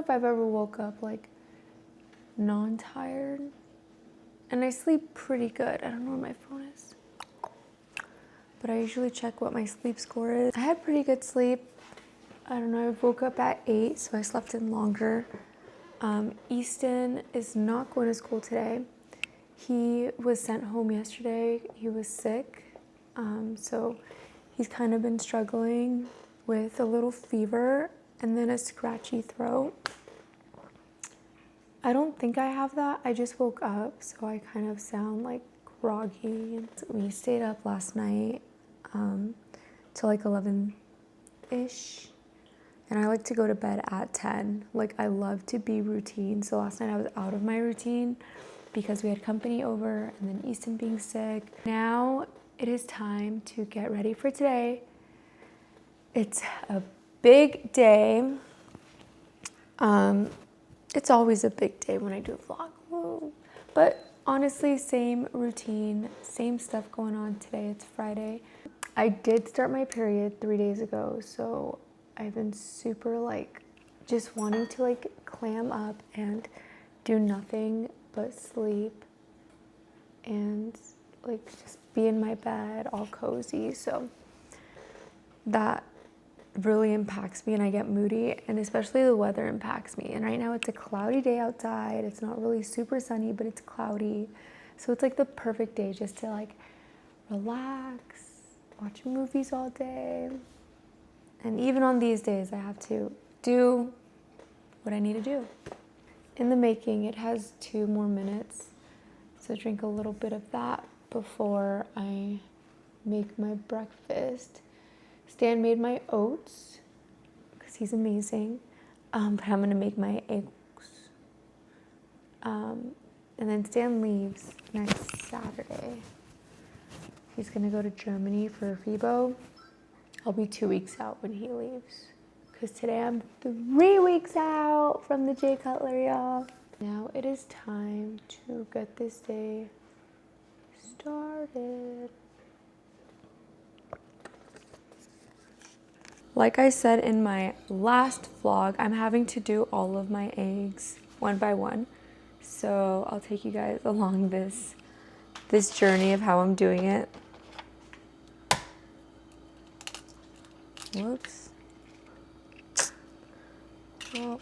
if I've ever woke up like non-tired. And I sleep pretty good. I don't know where my phone is, but I usually check what my sleep score is. I had pretty good sleep. I don't know, I woke up at 8, so I slept in longer. Easton is not going to school today. He was sent home yesterday. He was sick, so he's kind of been struggling with a little fever and then a scratchy throat. I don't think I have that. I just woke up, so I kind of sound like groggy. We stayed up last night till like 11-ish. And I like to go to bed at 10. Like, I love to be routine. So last night I was out of my routine because we had company over and then Easton being sick. Now it is time to get ready for today. It's a big day. It's always a big day when I do a vlog. But honestly, same routine, same stuff going on today. It's Friday. I did start my period 3 days ago, so I've been super like just wanting to like clam up and do nothing but sleep and like just be in my bed all cozy. So that really impacts me and I get moody, and especially the weather impacts me. And right now it's a cloudy day outside. It's not really super sunny, but it's cloudy. So it's like the perfect day just to like relax, watch movies all day. And even on these days, I have to do what I need to do. In the making, it has 2 more minutes. So drink a little bit of that before I make my breakfast. Stan made my oats because he's amazing. But I'm gonna make my eggs. And then Stan leaves next Saturday. He's gonna go to Germany for FIBO. I'll be 2 weeks out when he leaves. Because today I'm 3 weeks out from the J Cutler, y'all. Now it is time to get this day started. Like I said in my last vlog, I'm having to do all of my eggs one by one. So I'll take you guys along this journey of how I'm doing it. Whoops. Well.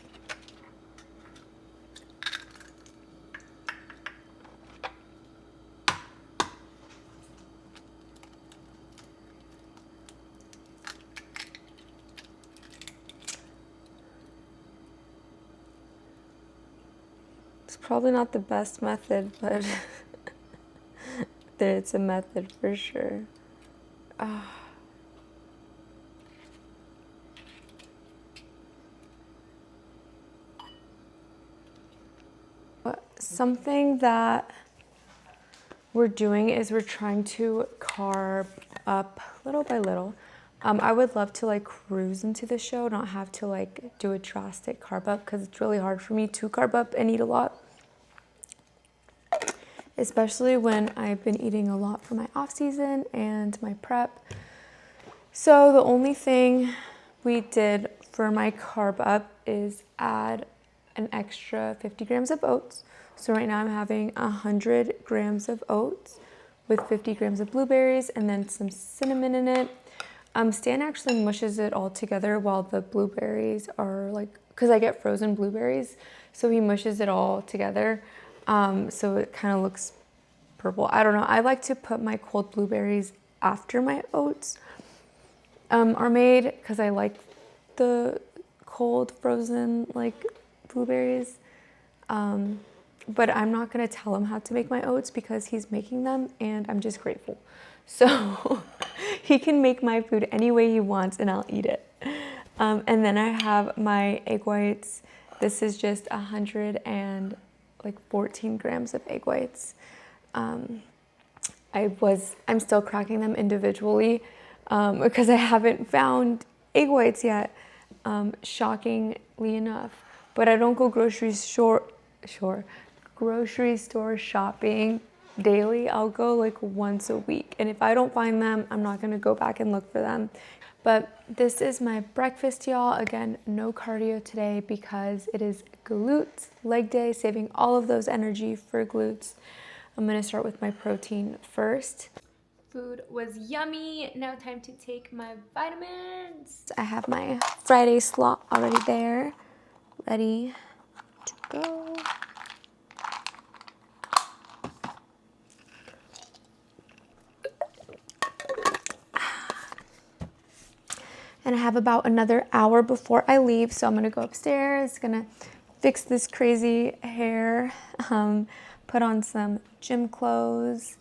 It's probably not the best method, but it's a method for sure. Something that we're doing is we're trying to carb up little by little. I would love to like cruise into the show, not have to like do a drastic carb up, because it's really hard for me to carb up and eat a lot. Especially when I've been eating a lot for my off season and my prep. So the only thing we did for my carb up is add an extra 50 grams of oats. So right now I'm having 100 grams of oats with 50 grams of blueberries and then some cinnamon in it. Stan actually mushes it all together while the blueberries are like, because I get frozen blueberries, so he mushes it all together. So it kind of looks purple. I don't know. I like to put my cold blueberries after my oats are made, because I like the cold frozen like blueberries. But I'm not gonna tell him how to make my oats because he's making them and I'm just grateful. So he can make my food any way he wants and I'll eat it. And then I have my egg whites. This is just 114 grams of egg whites. I'm still cracking them individually because I haven't found egg whites yet, shockingly enough. But I don't go grocery store shopping daily. I'll go like once a week. And if I don't find them, I'm not gonna go back and look for them. But this is my breakfast, y'all. Again, no cardio today because it is glutes leg day, saving all of those energy for glutes. I'm gonna start with my protein first. Food was yummy. Now time to take my vitamins. I have my Friday slot already there, ready to go. And I have about another hour before I leave, so I'm gonna go upstairs, gonna fix this crazy hair, put on some gym clothes,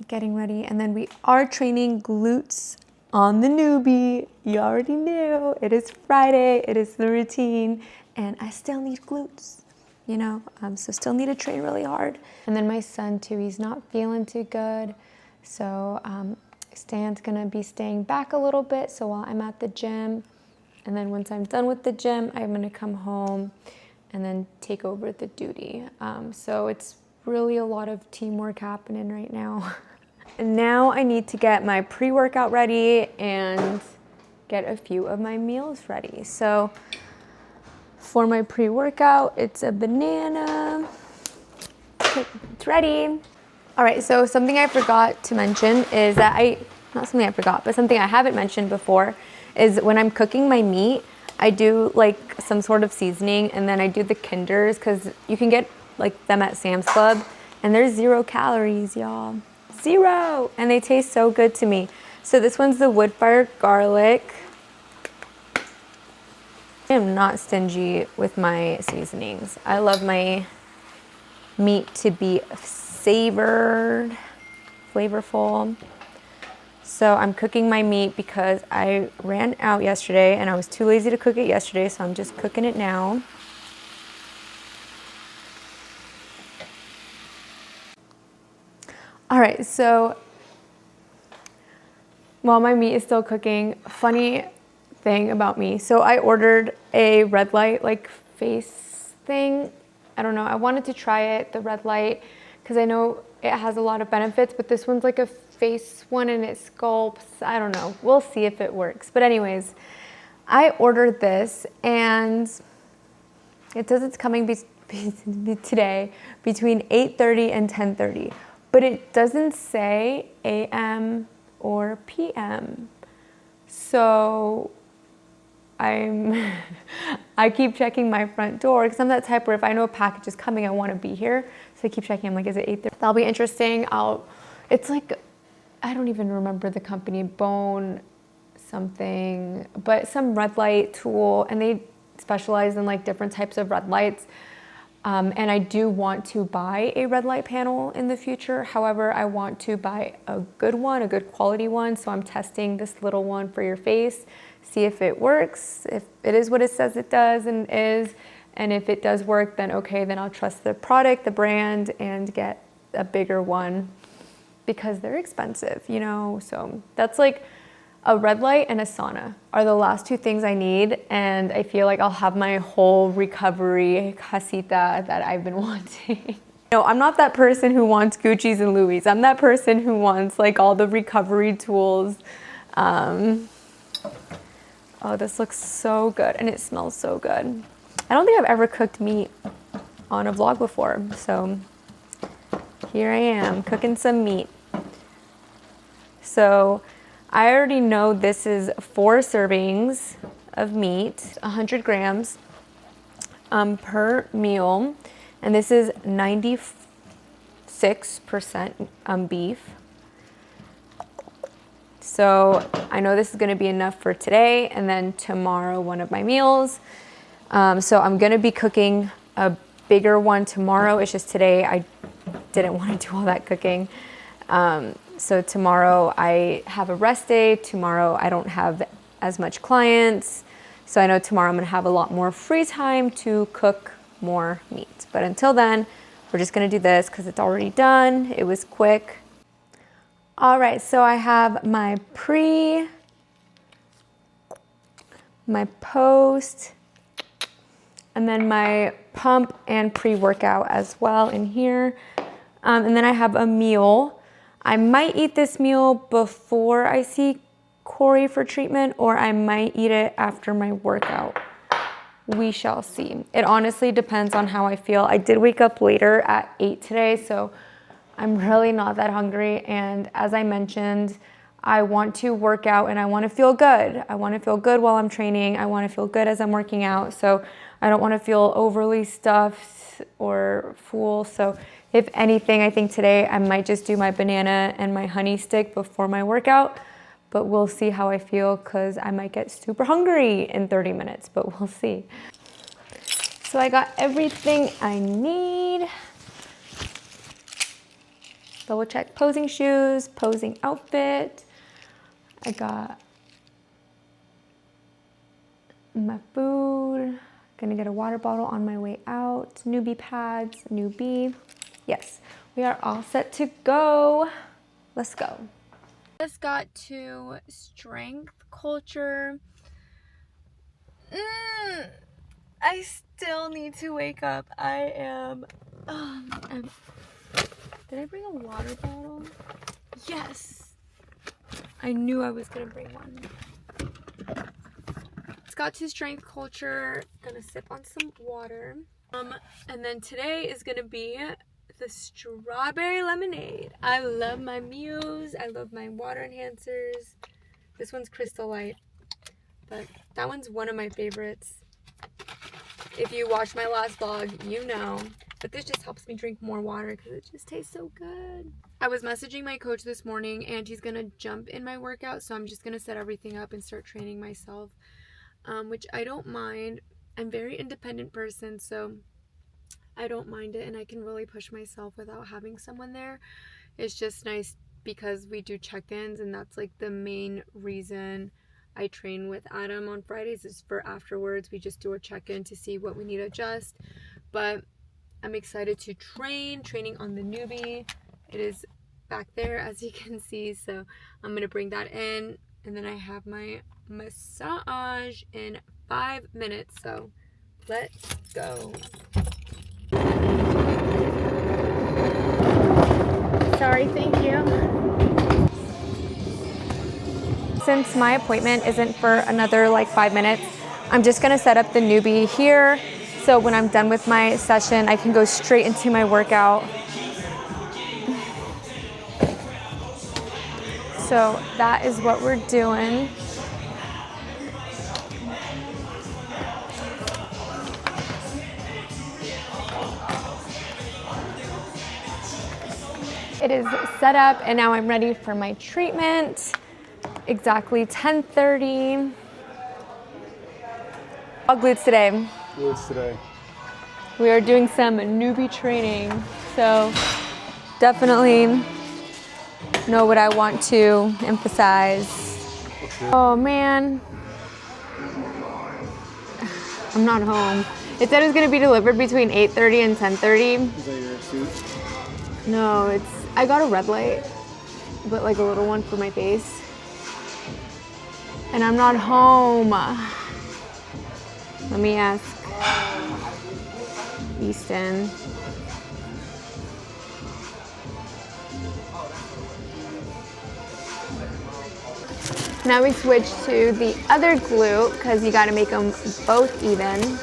getting ready, and then we are training glutes on the newbie. You already knew, it is Friday, it is the routine, and I still need glutes, you know, so still need to train really hard. And then my son too, he's not feeling too good, so Stan's gonna be staying back a little bit, so while I'm at the gym, and then once I'm done with the gym, I'm gonna come home and then take over the duty. So it's really a lot of teamwork happening right now. And now I need to get my pre-workout ready and get a few of my meals ready. So for my pre-workout, it's a banana. Okay, it's ready. All right, so something I forgot to mention is that not something I forgot, but something I haven't mentioned before is when I'm cooking my meat, I do like some sort of seasoning, and then I do the Kinders, because you can get like them at Sam's Club, and they're 0 calories, y'all. 0, and they taste so good to me. So this one's the wood fire garlic. I am not stingy with my seasonings. I love my meat to be savored, flavorful. So I'm cooking my meat because I ran out yesterday and I was too lazy to cook it yesterday, so I'm just cooking it now. All right, so while my meat is still cooking, funny thing about me. So I ordered a red light like face thing. I don't know, I wanted to try it, the red light, because I know it has a lot of benefits, but this one's like a face one and it sculpts. I don't know, we'll see if it works. But anyways, I ordered this and it says it's coming today between 8:30 and 10:30, but it doesn't say AM or PM. So I keep checking my front door because I'm that type where if I know a package is coming, I want to be here. So I keep checking. I'm like, is it 8:30? That'll be interesting. It's like, I don't even remember the company, Bone something, but some red light tool, and they specialize in like different types of red lights. And I do want to buy a red light panel in the future. However, I want to buy a good one, a good quality one. So I'm testing this little one for your face, see if it works, if it is what it says it does and is. And if it does work, then okay, then I'll trust the product, the brand, and get a bigger one because they're expensive, you know? So that's like a red light and a sauna are the last 2 things I need. And I feel like I'll have my whole recovery casita that I've been wanting. No, I'm not that person who wants Gucci's and Louis. I'm that person who wants like all the recovery tools. Oh, this looks so good and it smells so good. I don't think I've ever cooked meat on a vlog before. So here I am cooking some meat. So I already know this is 4 servings of meat, 100 grams per meal. And this is 96% beef. So I know this is gonna be enough for today, and then tomorrow, one of my meals. So I'm gonna be cooking a bigger one tomorrow. It's just today I didn't want to do all that cooking. So tomorrow I have a rest day. Tomorrow I don't have as much clients. So I know tomorrow I'm gonna have a lot more free time to cook more meat. But until then, we're just gonna do this because it's already done. It was quick. All right, so I have my pre, my post, and then my pump and pre-workout as well in here. And then I have a meal. I might eat this meal before I see Cory for treatment, or I might eat it after my workout. We shall see. It honestly depends on how I feel. I did wake up later at 8 today, so I'm really not that hungry. And as I mentioned, I want to work out and I want to feel good. I want to feel good while I'm training. I want to feel good as I'm working out. So I don't want to feel overly stuffed or full. So if anything, I think today I might just do my banana and my honey stick before my workout. But we'll see how I feel because I might get super hungry in 30 minutes, but we'll see. So I got everything I need. Double check posing shoes, posing outfit. I got my food. Gonna get a water bottle on my way out. Newbie pads, newbie. Yes, we are all set to go. Let's go. Just got to strength culture. I still need to wake up. Did I bring a water bottle? Yes. I knew I was gonna bring one. Just got to strength culture. Gonna sip on some water. And then today is gonna be the strawberry lemonade. I love my Muse. I love my water enhancers. This one's Crystal Light, but that one's one of my favorites. If you watched my last vlog, you know. But this just helps me drink more water because it just tastes so good. I was messaging my coach this morning and he's gonna jump in my workout, so I'm just gonna set everything up and start training myself, which I don't mind. I'm a very independent person, so I don't mind it, and I can really push myself without having someone there. It's just nice because we do check-ins, and that's like the main reason I train with Adam on Fridays is for afterwards. We just do a check-in to see what we need to adjust. But I'm excited to training on the newbie. It is back there, as you can see, so I'm gonna bring that in, and then I have my massage in 5 minutes, so let's go. Sorry, thank you. Since my appointment isn't for another like 5 minutes, I'm just gonna set up the newbie here. So when I'm done with my session, I can go straight into my workout. So that is what we're doing. It is set up and now I'm ready for my treatment. Exactly 10:30. All glutes today. Glutes today. We are doing some newbie training, so definitely know what I want to emphasize. Oh man, I'm not home. It said it was gonna be delivered between 8:30 and 10:30. Is that your suit? No, I got a red light, but like a little one for my face. And I'm not home. Let me ask Easton. Now we switch to the other glute because you got to make them both even,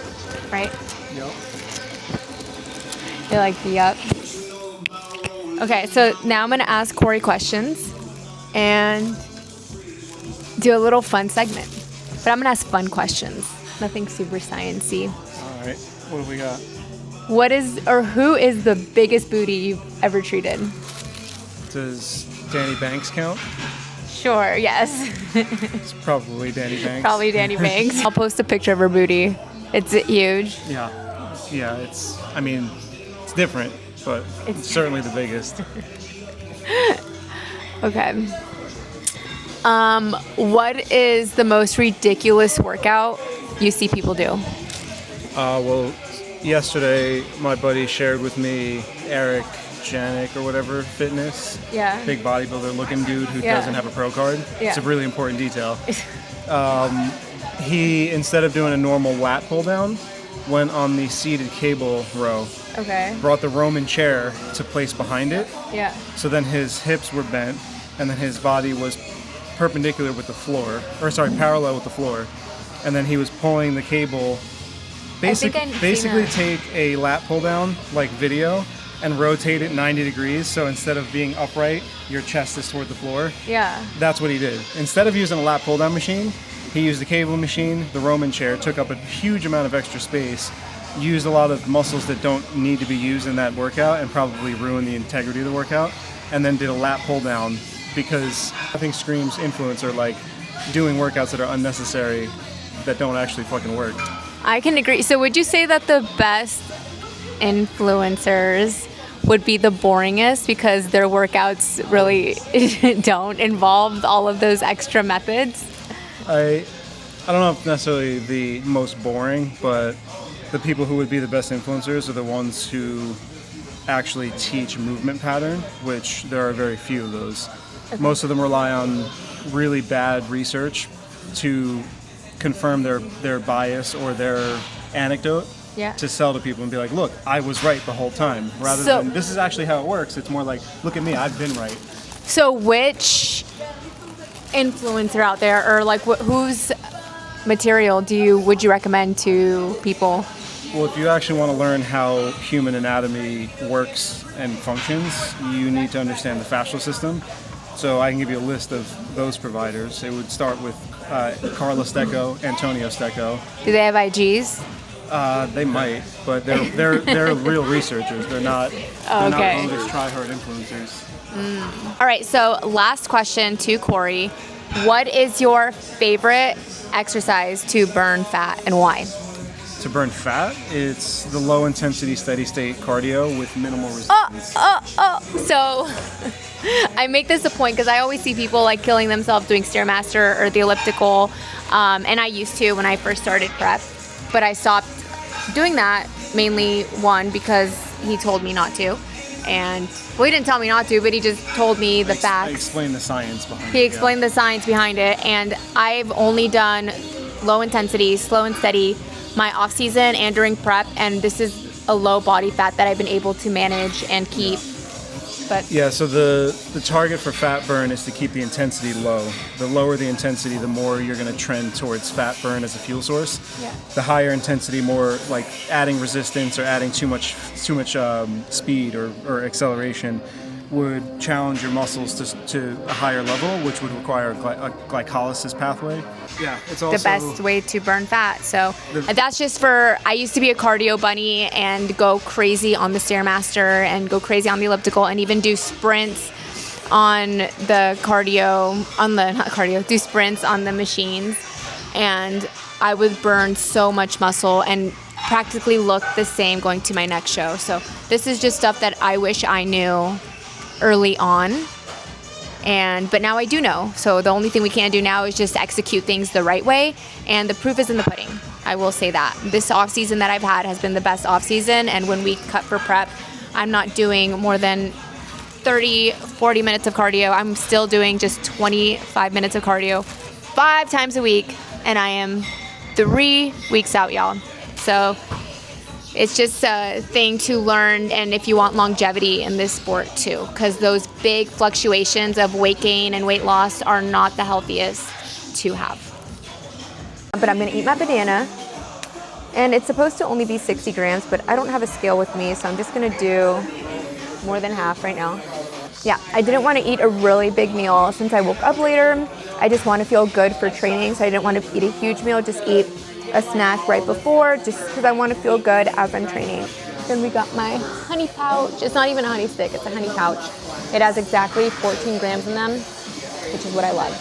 right? Yep. You're like, yep. Okay, so now I'm gonna ask Cory questions and do a little fun segment. But I'm gonna ask fun questions, nothing super sciencey. All right, what do we got? Who is the biggest booty you've ever treated? Does Danny Banks count? Sure, yes. It's probably Danny Banks. Probably Danny Banks. I'll post a picture of her booty. It's huge. Yeah, it's different, but it's certainly the biggest. Okay. What is the most ridiculous workout you see people do? Well, yesterday my buddy shared with me Eric Janik or whatever fitness. Yeah. Big bodybuilder looking dude who doesn't have a pro card. Yeah. It's a really important detail. He, instead of doing a normal lat pull down, went on the seated cable row. Okay. Brought the Roman chair to place behind it. Yeah. So then his hips were bent, and then his body was perpendicular with the floor, or sorry, parallel with the floor, and then he was pulling the cable. Basically take a lat pull down like video and rotate it 90 degrees. So instead of being upright, your chest is toward the floor. Yeah. That's what he did. Instead of using a lat pull down machine, he used the cable machine, the Roman chair, took up a huge amount of extra space, used a lot of muscles that don't need to be used in that workout and probably ruin the integrity of the workout, and then did a lat pull down, because I think screams influencer like doing workouts that are unnecessary that don't actually fucking work. I can agree. So would you say that the best influencers would be the boringest because their workouts really don't involve all of those extra methods? I don't know if necessarily the most boring, but the people who would be the best influencers are the ones who actually teach movement pattern, which there are very few of those. Okay. Most of them rely on really bad research to confirm their bias or their anecdote to sell to people and be like, look, I was right the whole time, rather than this is actually how it works. It's more like, look at me, I've been right. So which influencer out there, or like whose material would you recommend to people? Well, if you actually want to learn how human anatomy works and functions, you need to understand the fascial system. So I can give you a list of those providers. It would start with Carla Stecco, Antonio Stecco. Do they have IGs? They might, but they're real researchers. They're not bogus try-hard influencers. All right, so last question to Cory. What is your favorite exercise to burn fat and why? To burn fat, it's the low-intensity, steady-state cardio with minimal resistance. So I make this a point because I always see people like killing themselves doing Stairmaster or the elliptical, and I used to when I first started prep, but I stopped doing that mainly, one, because he told me not to, and well, he didn't tell me not to, but he just told me the facts. I explained the science behind it. He explained the science behind it, and I've only done low intensity, slow and steady, my off season and during prep, and this is a low body fat that I've been able to manage and keep. But so the target for fat burn is to keep the intensity low. The lower the intensity, the more you're going to trend towards fat burn as a fuel source. Yeah. The higher intensity, more like adding resistance or adding too much speed or acceleration would challenge your muscles to a higher level, which would require a glycolysis pathway. Yeah, it's also the best way to burn fat. So that's just for, I used to be a cardio bunny and go crazy on the Stairmaster and go crazy on the elliptical and even do sprints on the do sprints on the machines. And I would burn so much muscle and practically look the same going to my next show. So this is just stuff that I wish I knew early on, but now I do know. So the only thing we can do now is just execute things the right way, and the proof is in the pudding. I will say that this off season that I've had has been the best off season, and when we cut for prep, I'm not doing more than 30-40 minutes of cardio. I'm still doing just 25 minutes of cardio 5 times a week, and I am 3 weeks out, y'all. So it's just a thing to learn, and if you want longevity in this sport too, because those big fluctuations of weight gain and weight loss are not the healthiest to have. But I'm gonna eat my banana, and it's supposed to only be 60 grams, but I don't have a scale with me, so I'm just gonna do more than half right now. Yeah, I didn't want to eat a really big meal since I woke up later. I just want to feel good for training, so I didn't want to eat a huge meal, just eat a snack right before, just because I want to feel good as I'm training. Then we got my honey pouch. It's not even a honey stick, it's a honey pouch. It has exactly 14 grams in them, which is what I love.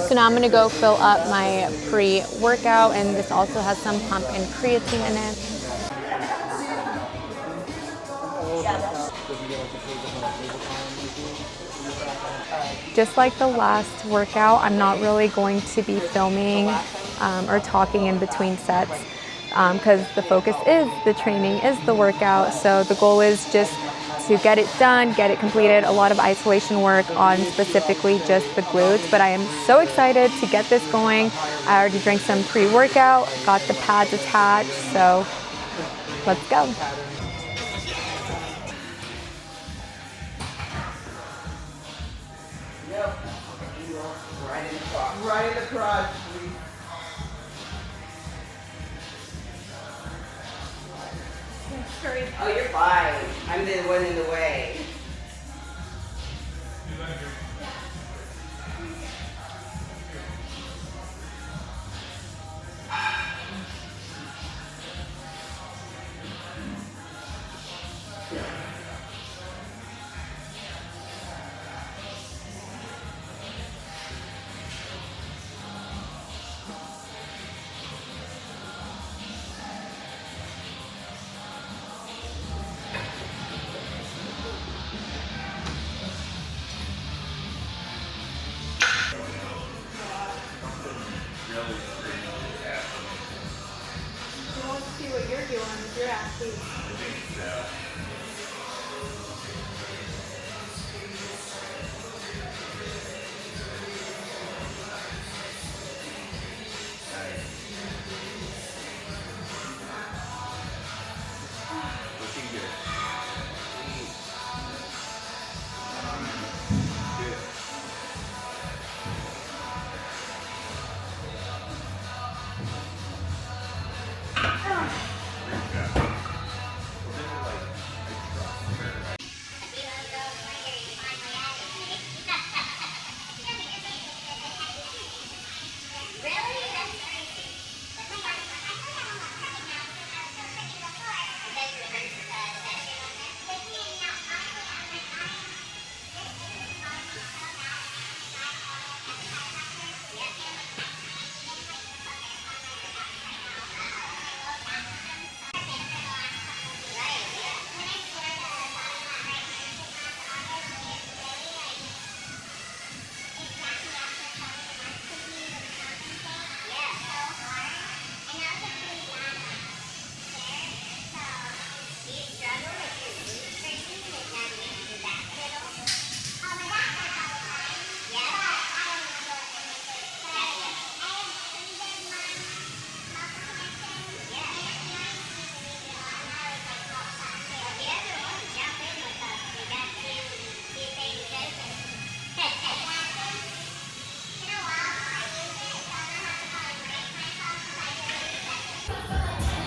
So now I'm gonna go fill up my pre-workout, and this also has some pump and creatine in it. Just like the last workout, I'm not really going to be filming or talking in between sets because the focus is the training, is the workout. So the goal is just to get it done, get it completed. A lot of isolation work on specifically just the glutes, but I am so excited to get this going. I already drank some pre-workout, got the pads attached, so let's go. Yep. Right in the crotch, please. Oh, you're fine. I'm the one in the way. Who wants to see what you're doing with your athlete?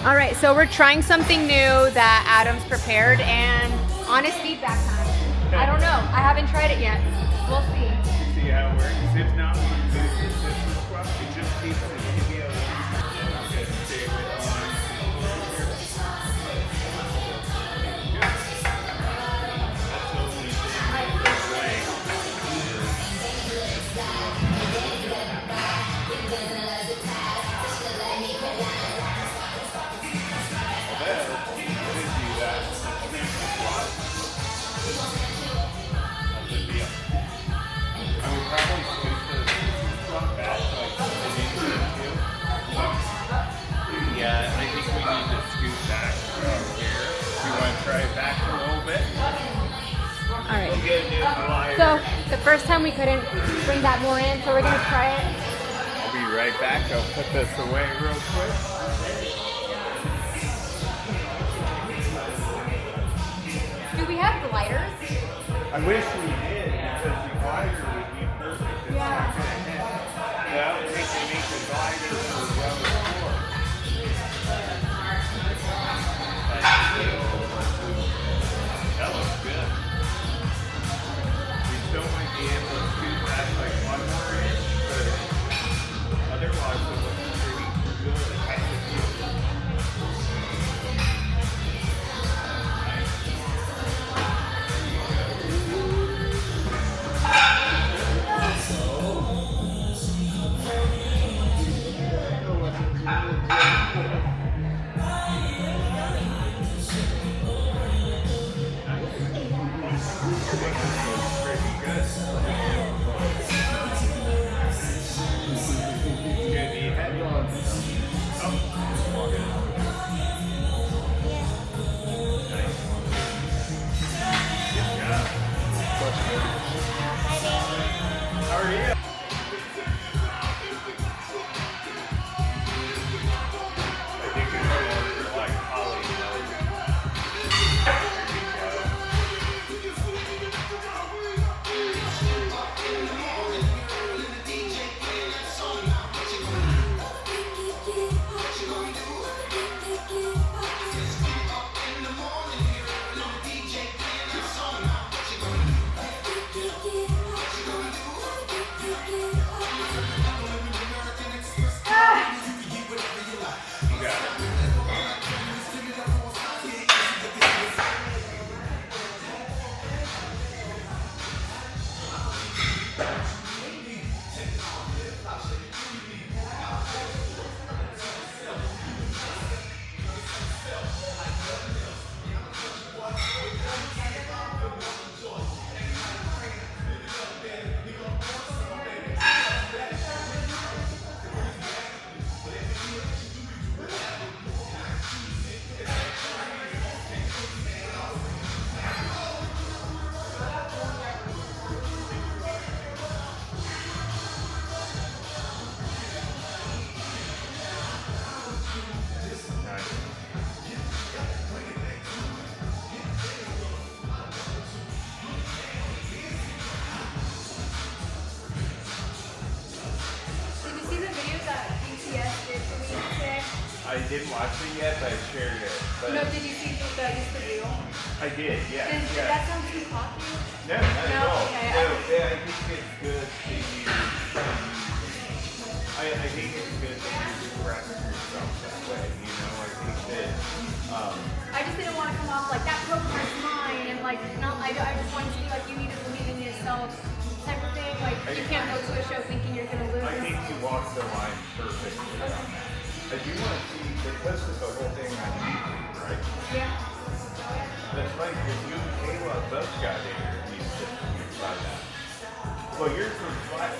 All right, so we're trying something new that Adam's prepared, and honest feedback time. I don't know. I haven't tried it yet. We'll see. See how it works. If not, we can do the system squat. It just keeps the tibia aligned. Okay, stay with one. That's the only Yeah, I think we need to scoot back from here. You want to try it back a little bit? All right. We'll get a new glider. So the first time we couldn't bring that more in, so we're gonna try it. I'll be right back. I'll put this away real quick. Do we have gliders? I wish we did because the glider would be perfect. It's not going to hit. Well, we can make the glider for rubber floor. That looks good. We still might be able to scoot back like one more inch, but otherwise it looks pretty good. I think didn't watch it yet, but I shared it. But No, did you see the reel? I did, yeah. Did yeah. that sound too cocky? No, not at all. Okay. No, yeah, I think it's good to use. I think it's good that you express yourself that way. You know, I think that. I just didn't want to come off like that program's mine and like not. I just wanted to be like you need to believe in yourself type of thing. Like you can't go to a show thinking you're gonna lose. I think you walk the line perfectly on that. I do want to see, they posted the whole thing on YouTube, right? Yeah. That's like if you and Kayla both got interviews by that. Well, yours was flat.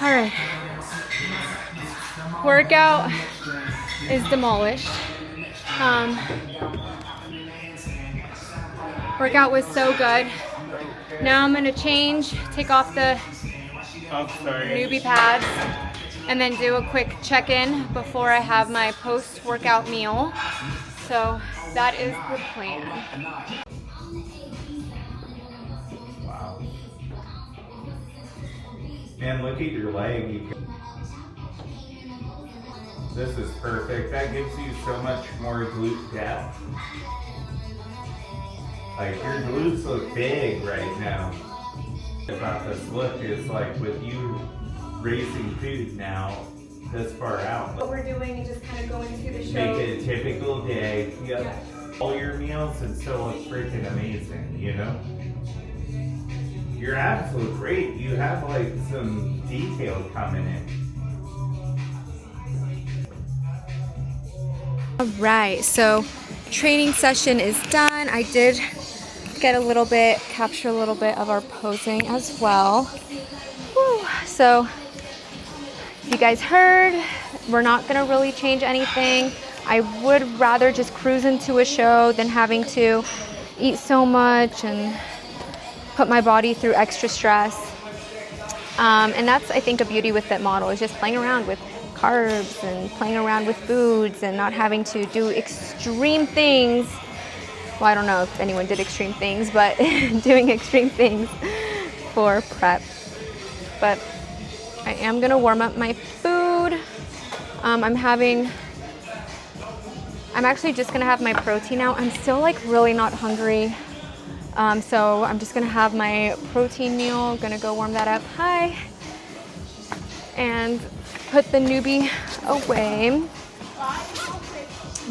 All right. Workout is demolished. Workout was so good. Now I'm gonna change, take off the I'm sorry. newbie pads, and then do a quick check-in before I have my post-workout meal. So that is the plan. Wow. Man, look at your leg. This is perfect. That gives you so much more glute depth. Like your glutes look big right now. About this look is like with you raising food now this far out. What we're doing is just kind of going through the show. Make it a typical day. You got all your meals and still look freaking amazing, you know? Your abs look great. You have like some detail coming in. All right, so training session is done. I did get a little bit, capture a little bit of our posing as well. Woo. So you guys heard, we're not gonna really change anything. I would rather just cruise into a show than having to eat so much and put my body through extra stress. And that's, I think, a beauty with Fit Model is just playing around with carbs and playing around with foods and not having to do extreme things. Well, I don't know if anyone did extreme things, but doing extreme things for prep. But I am gonna warm up my food. I'm actually just gonna have my protein now. I'm still like really not hungry. So I'm just gonna have my protein meal, gonna go warm that up. Hi. And put the newbie away.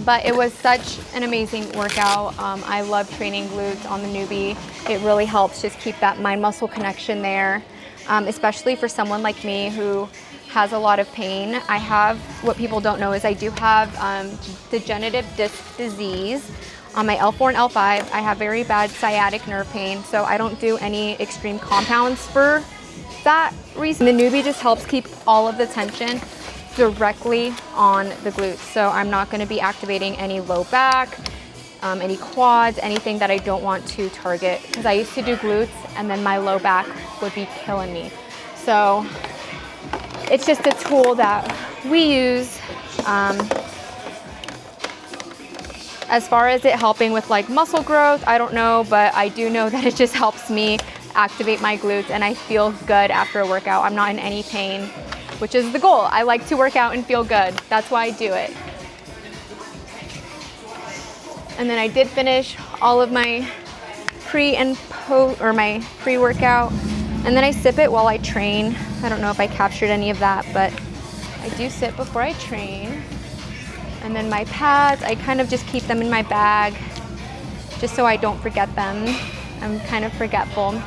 But it was such an amazing workout. I love training glutes on the newbie. It really helps just keep that mind-muscle connection there, especially for someone like me who has a lot of pain. I have, what people don't know is I do have degenerative disc disease. On my L4 and L5, I have very bad sciatic nerve pain, so I don't do any extreme compounds for that reason. The newbie just helps keep all of the tension directly on the glutes. So I'm not gonna be activating any low back, any quads, anything that I don't want to target. Because I used to do glutes and then my low back would be killing me. So it's just a tool that we use. As far as it helping with like muscle growth, I don't know, but I do know that it just helps me activate my glutes and I feel good after a workout. I'm not in any pain, which is the goal. I like to work out and feel good. That's why I do it. And then I did finish all of my my pre-workout, and then I sip it while I train. I don't know if I captured any of that, but I do sip before I train. And then my pads, I kind of just keep them in my bag just so I don't forget them. I'm kind of forgetful.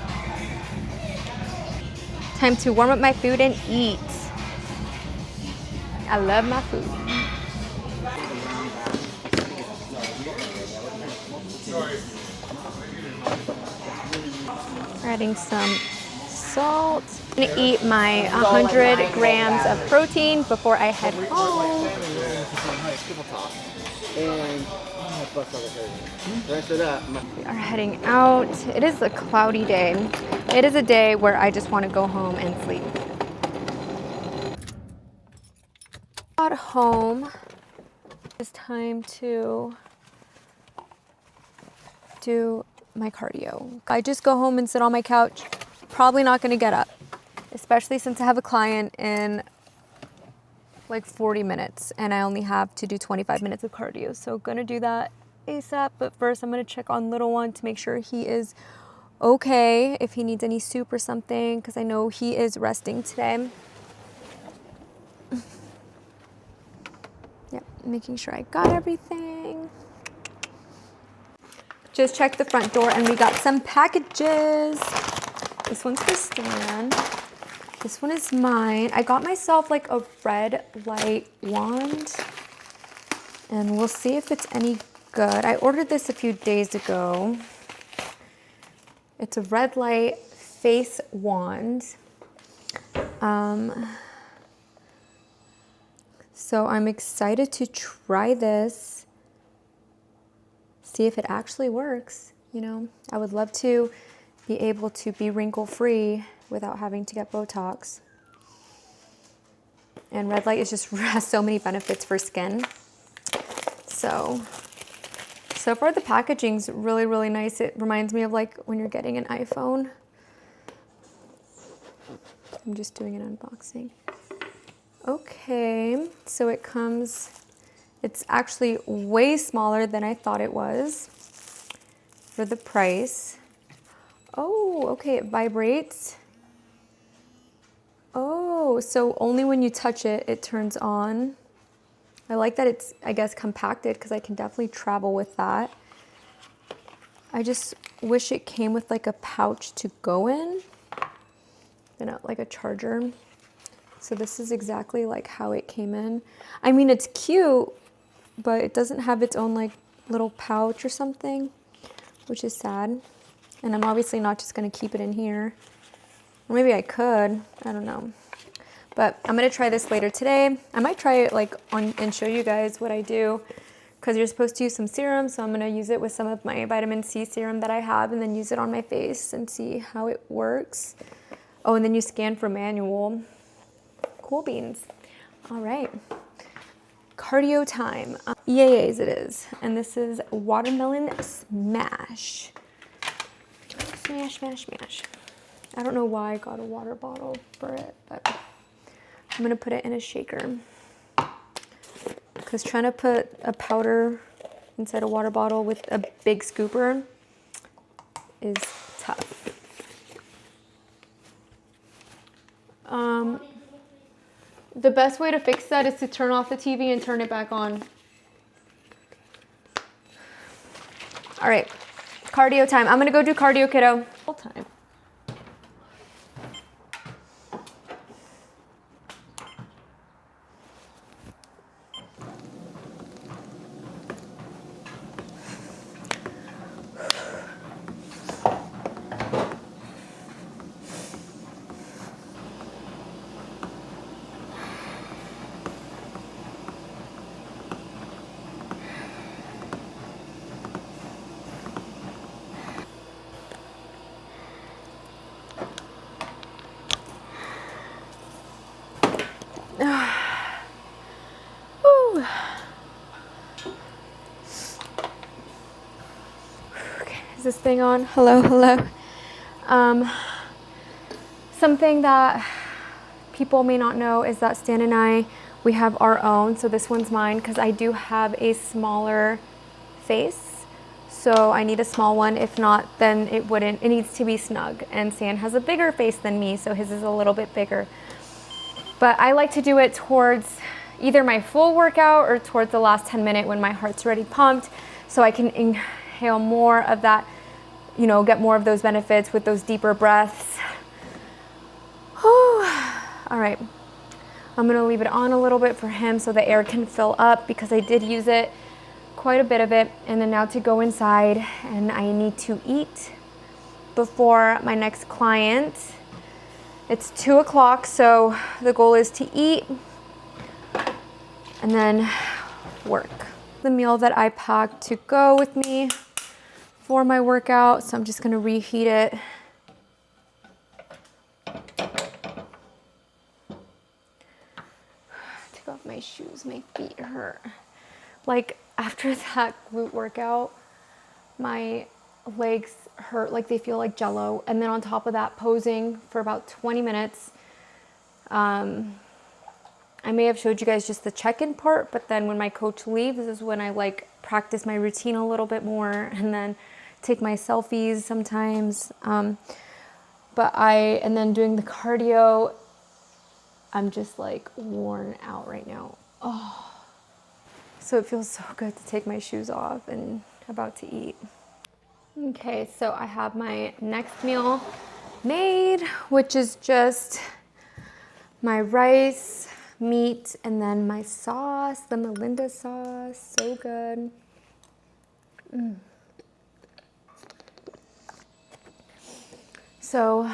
Time to warm up my food and eat. I love my food. Adding some salt. I'm gonna eat my 100 grams of protein before I head home. We are heading out. It is a cloudy day. It is a day where I just want to go home and sleep. Got home. It's time to do my cardio. I just go home and sit on my couch. Probably not going to get up, especially since I have a client in like 40 minutes and I only have to do 25 minutes of cardio. So gonna do that ASAP, but first I'm gonna check on little one to make sure he is okay, if he needs any soup or something, because I know he is resting today. Yep, making sure I got everything. Just checked the front door and we got some packages. This one's for Stan. This one is mine. I got myself like a red light wand and we'll see if it's any good. I ordered this a few days ago. It's a red light face wand. So I'm excited to try this, see if it actually works. You know, I would love to be able to be wrinkle-free without having to get Botox. And red light is just has so many benefits for skin. So far the packaging's really, really nice. It reminds me of like when you're getting an iPhone. I'm just doing an unboxing. Okay, so it comes, it's actually way smaller than I thought it was for the price. Oh, okay, it vibrates. Oh, so only when you touch it, it turns on. I like that it's, I guess, compacted because I can definitely travel with that. I just wish it came with like a pouch to go in and like a charger. So this is exactly like how it came in. I mean, it's cute, but it doesn't have its own like little pouch or something, which is sad. And I'm obviously not just gonna keep it in here. Or maybe I could, I don't know. But I'm gonna try this later today. I might try it like on and show you guys what I do, because you're supposed to use some serum, so I'm gonna use it with some of my vitamin C serum that I have and then use it on my face and see how it works. Oh, and then you scan for manual. Cool beans. All right, cardio time. EAAs it is, and this is watermelon smash. Smash, smash, smash. I don't know why I got a water bottle for it, but I'm gonna put it in a shaker. Because trying to put a powder inside a water bottle with a big scooper is tough. The best way to fix that is to turn off the TV and turn it back on. All right, cardio time. I'm gonna go do cardio, kiddo. Full time. Okay, is this thing on? Hello, hello. Something that people may not know is that Stan and I, we have our own. So this one's mine because I do have a smaller face. So I need a small one. If not, then it needs to be snug. And Stan has a bigger face than me, so his is a little bit bigger. But I like to do it towards either my full workout or towards the last 10 minutes when my heart's already pumped, so I can inhale more of that, you know, get more of those benefits with those deeper breaths. All right, I'm gonna leave it on a little bit for him so the air can fill up, because I did use it, quite a bit of it. And then now to go inside, and I need to eat before my next client. It's 2 o'clock, so the goal is to eat and then work. The meal that I packed to go with me for my workout, so I'm just gonna reheat it. Take off my shoes, my feet hurt. Like after that glute workout, my legs hurt, like they feel like jello. And then on top of that, posing for about 20 minutes. I may have showed you guys just the check-in part, but then when my coach leaves is when I like practice my routine a little bit more and then take my selfies sometimes. And then doing the cardio, I'm just like worn out right now. Oh, so it feels so good to take my shoes off and about to eat. Okay, so I have my next meal made, which is just my rice, meat, and then my sauce, the Melinda sauce, so good. So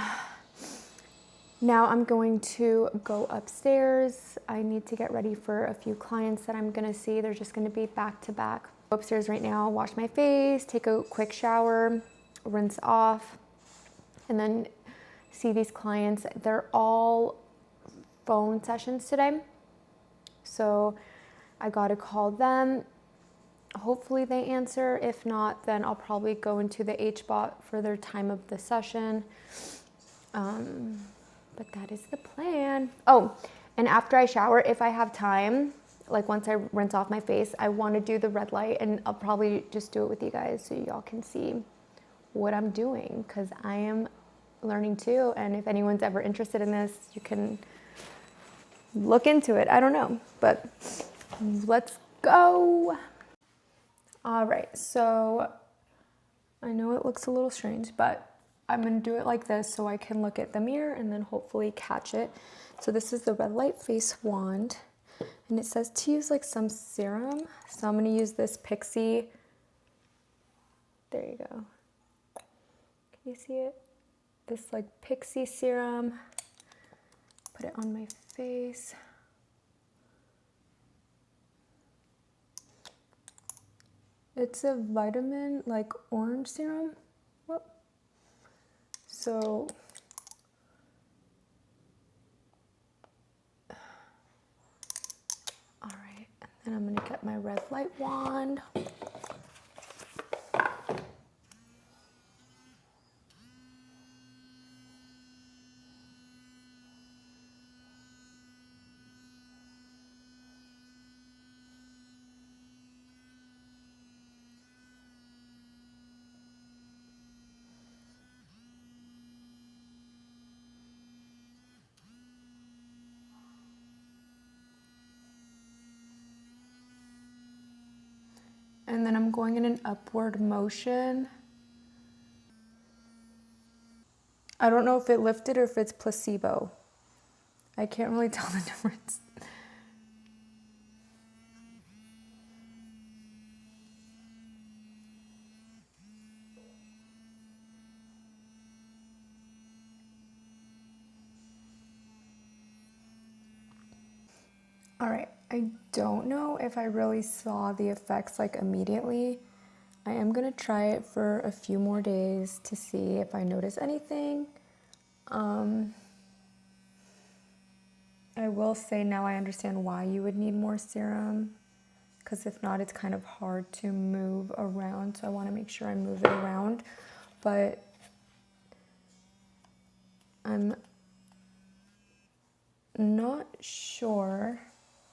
now I'm going to go upstairs. I need to get ready for a few clients that I'm gonna see. They're just gonna be back to back. Go upstairs right now, wash my face, take a quick shower, rinse off, and then see these clients. They're all phone sessions today. So I gotta call them. Hopefully they answer. If not, then I'll probably go into the HBot for their time of the session. But that is the plan. Oh, and after I shower, if I have time, like once I rinse off my face, I want to do the red light, and I'll probably just do it with you guys so y'all can see what I'm doing, because I am learning too. And if anyone's ever interested in this, you can look into it. I don't know, but let's go. All right, so I know it looks a little strange, but I'm gonna do it like this so I can look at the mirror and then hopefully catch it. So this is the red light face wand, and it says to use like some serum. So I'm gonna use this Pixie. There you go. Can you see it? This like Pixie serum. Put it on my face. It's a vitamin, like orange serum. Whoop. So, all right, and then I'm gonna get my red light wand. And then I'm going in an upward motion. I don't know if it lifted or if it's placebo. I can't really tell the difference. All right, I don't know if I really saw the effects like immediately. I am gonna try it for a few more days to see if I notice anything. I will say now I understand why you would need more serum, because if not, it's kind of hard to move around. So I wanna make sure I move it around, but I'm not sure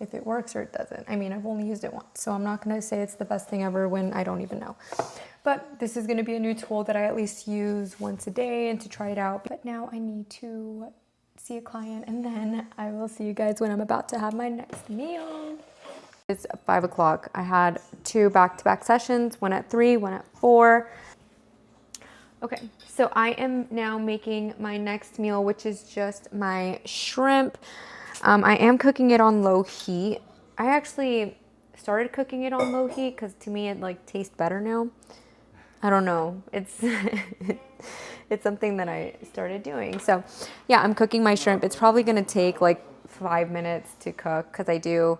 if it works or it doesn't. I mean, I've only used it once, so I'm not gonna say it's the best thing ever when I don't even know. But this is gonna be a new tool that I at least use once a day and to try it out. But now I need to see a client, and then I will see you guys when I'm about to have my next meal. It's 5 o'clock. I had 2 back-to-back sessions, one at 3, one at 4. Okay, so I am now making my next meal, which is just my shrimp. I am cooking it on low heat. I actually started cooking it on low heat because to me it like tastes better now. I don't know. It's it's something that I started doing. So yeah, I'm cooking my shrimp. It's probably gonna take like 5 minutes to cook because I do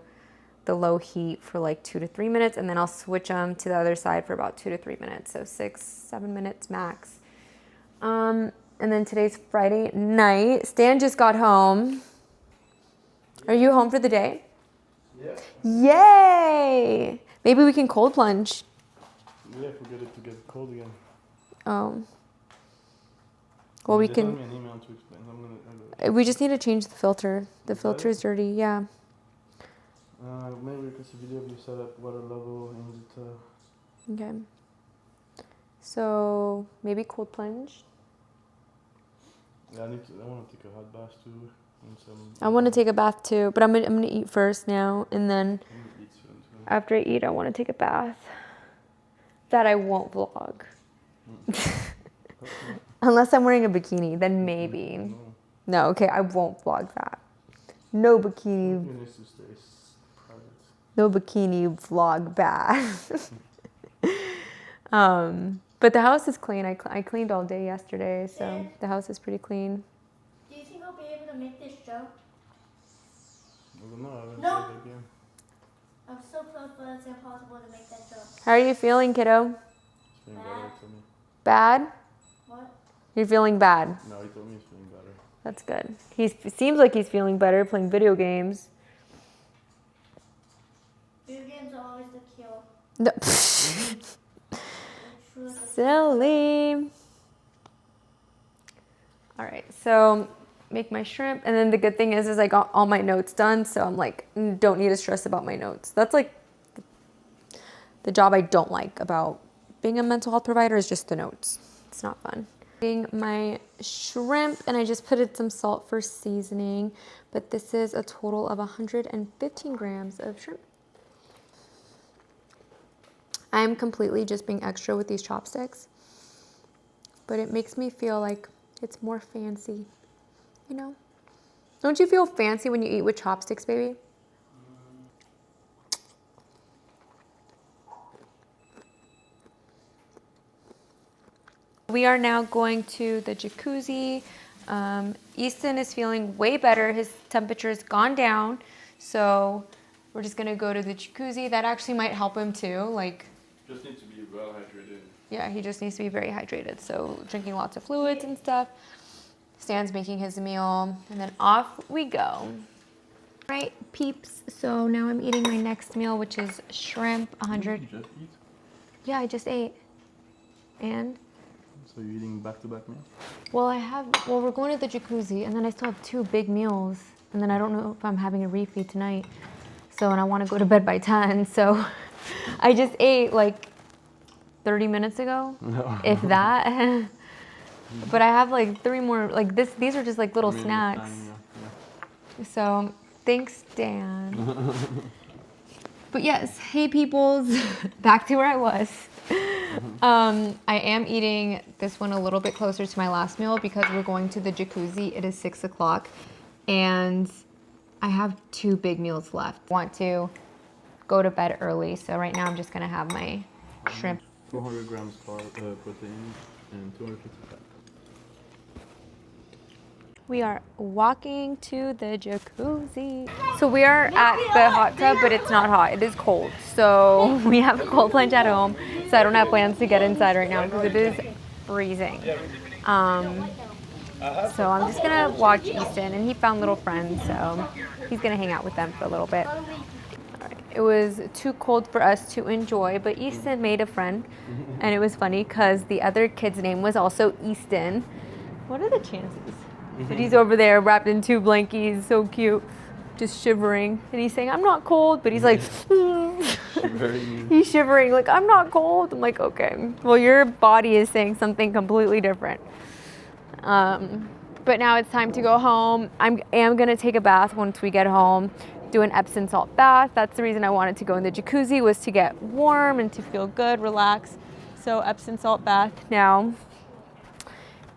the low heat for like 2 to 3 minutes, and then I'll switch them to the other side for about 2 to 3 minutes. So 6-7 minutes max. And then today's Friday night. Stan just got home. Are you home for the day? Yeah. Yay! Maybe we can cold plunge. Yeah, if we get it to get cold again. Oh. Well, we Send can. me an email to explain. We just need to change the filter. The filter is dirty. Yeah. Maybe we can see a video of you set up water level and Okay. So maybe cold plunge. yeah, I want to take a hot bath too. And some. I want to take a bath too, but I'm gonna eat first now, and then I'm gonna eat soon too. after I eat, I want to take a bath. That I won't vlog. Unless I'm wearing a bikini, then maybe. No, okay, I won't vlog that. No bikini. You need to stay private. No bikini vlog bath. But the house is clean. I cleaned all day yesterday, so the house is pretty clean. Do you think I'll be able to make this show? I don't know. I haven't No. tried that game. I'm so close, but it's impossible to make that show. How are you feeling, kiddo? It's feeling better. He told me. Bad? What? You're feeling bad. No, he told me he's feeling better. That's good. He seems like he's feeling better playing video games. Video games are always the kill. No. True as a- Silly. All right, so make my shrimp, and then the good thing is I got all my notes done, so I'm like, don't need to stress about my notes. That's like the job I don't like about being a mental health provider is just the notes. It's not fun. Eating my shrimp, and I just put in some salt for seasoning, but this is a total of 115 grams of shrimp. I'm completely just being extra with these chopsticks, but it makes me feel like it's more fancy, you know? Don't you feel fancy when you eat with chopsticks, baby? We are now going to the jacuzzi. Easton is feeling way better. His temperature's gone down, so we're just gonna go to the jacuzzi. That actually might help him too, like, Just need to be well hydrated. yeah, he just needs to be very hydrated. So drinking lots of fluids and stuff. Stan's making his meal, and then off we go. Right, peeps. So now I'm eating my next meal, which is shrimp, 100. You just eat? Yeah, I just ate. And, So you're eating back-to-back meals? well, we're going to the jacuzzi, and then I still have 2 big meals, and then I don't know if I'm having a refeed tonight. So, and I want to go to bed by 10, so I just ate like 30 minutes ago, if that. But I have like 3 more, like these are just like little snacks. So thanks, Dan. But yes, hey peoples, back to where I was. I am eating this one a little bit closer to my last meal because we're going to the jacuzzi. It is 6 o'clock and I have 2 big meals left. Want to go to bed early, so right now I'm just gonna have my shrimp. 400 grams protein and 250 fat. We are walking to the jacuzzi. So we are at the hot tub, but it's not hot, it is cold. So we have a cold plunge at home, so I don't have plans to get inside right now because it is freezing. So I'm just gonna watch Easton, and he found little friends, so he's gonna hang out with them for a little bit. It was too cold for us to enjoy, but Easton made a friend, and it was funny because the other kid's name was also Easton. What are the chances? But he's over there wrapped in 2 blankies, so cute, just shivering. And he's saying, I'm not cold, but he's like, he's shivering, like, I'm not cold. I'm like, okay, well, your body is saying something completely different. But now it's time to go home. I am gonna take a bath once we get home, do an Epsom salt bath. That's the reason I wanted to go in the jacuzzi, was to get warm and to feel good, relax. So Epsom salt bath now.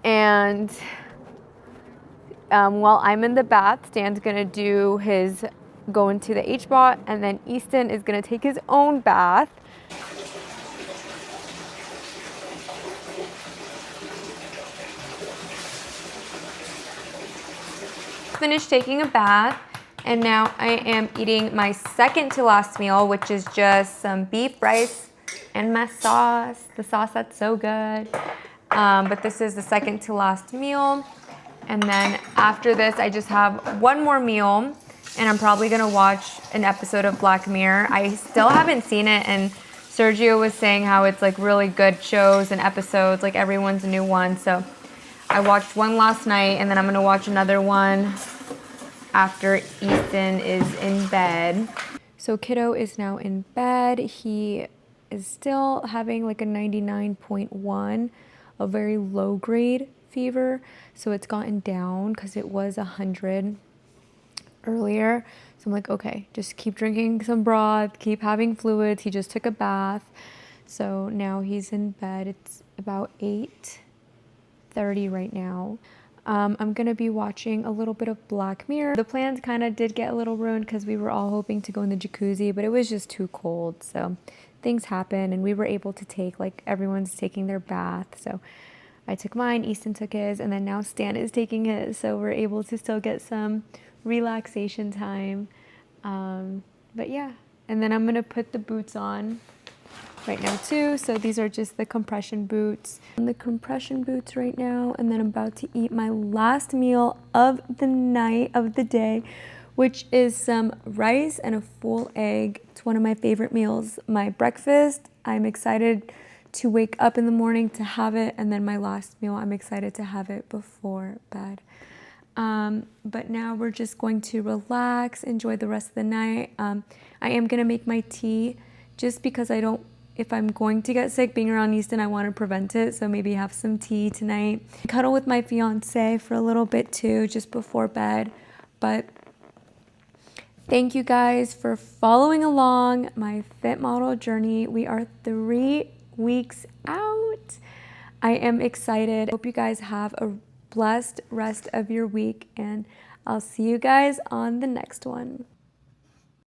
And while I'm in the bath, Stan's gonna go into the H-bot, and then Easton is gonna take his own bath. finished taking a bath, and now I am eating my second to last meal, which is just some beef rice and my sauce. The sauce that's so good. But this is the second to last meal. And then after this, I just have one more meal, and I'm probably gonna watch an episode of Black Mirror. I still haven't seen it, and Sergio was saying how it's like really good shows and episodes, like everyone's a new one. So I watched one last night, and then I'm gonna watch another one after Ethan is in bed. So kiddo is now in bed. He is still having like a 99.1, a very low grade fever. So it's gotten down because it was 100 earlier. So I'm like, okay, just keep drinking some broth, keep having fluids. He just took a bath. So now he's in bed. It's about 8:30 right now. I'm gonna be watching a little bit of Black Mirror. The plans kind of did get a little ruined because we were all hoping to go in the jacuzzi, but it was just too cold. So things happen, and we were able to take, like, everyone's taking their bath. So I took mine, Easton took his, and then now Stan is taking his. So we're able to still get some relaxation time. But yeah, and then I'm gonna put the boots on right now too. So these are just the compression boots. The compression boots right now, and then I'm about to eat my last meal of the night, of the day, which is some rice and a full egg. It's one of my favorite meals. My breakfast, I'm excited to wake up in the morning to have it, and then my last meal, I'm excited to have it before bed. But now we're just going to relax, enjoy the rest of the night. I am gonna make my tea just because if I'm going to get sick, being around Easton, I want to prevent it. So maybe have some tea tonight. Cuddle with my fiance for a little bit too, just before bed. But thank you guys for following along my fit model journey. We are 3 weeks out. I am excited. Hope you guys have a blessed rest of your week, and I'll see you guys on the next one.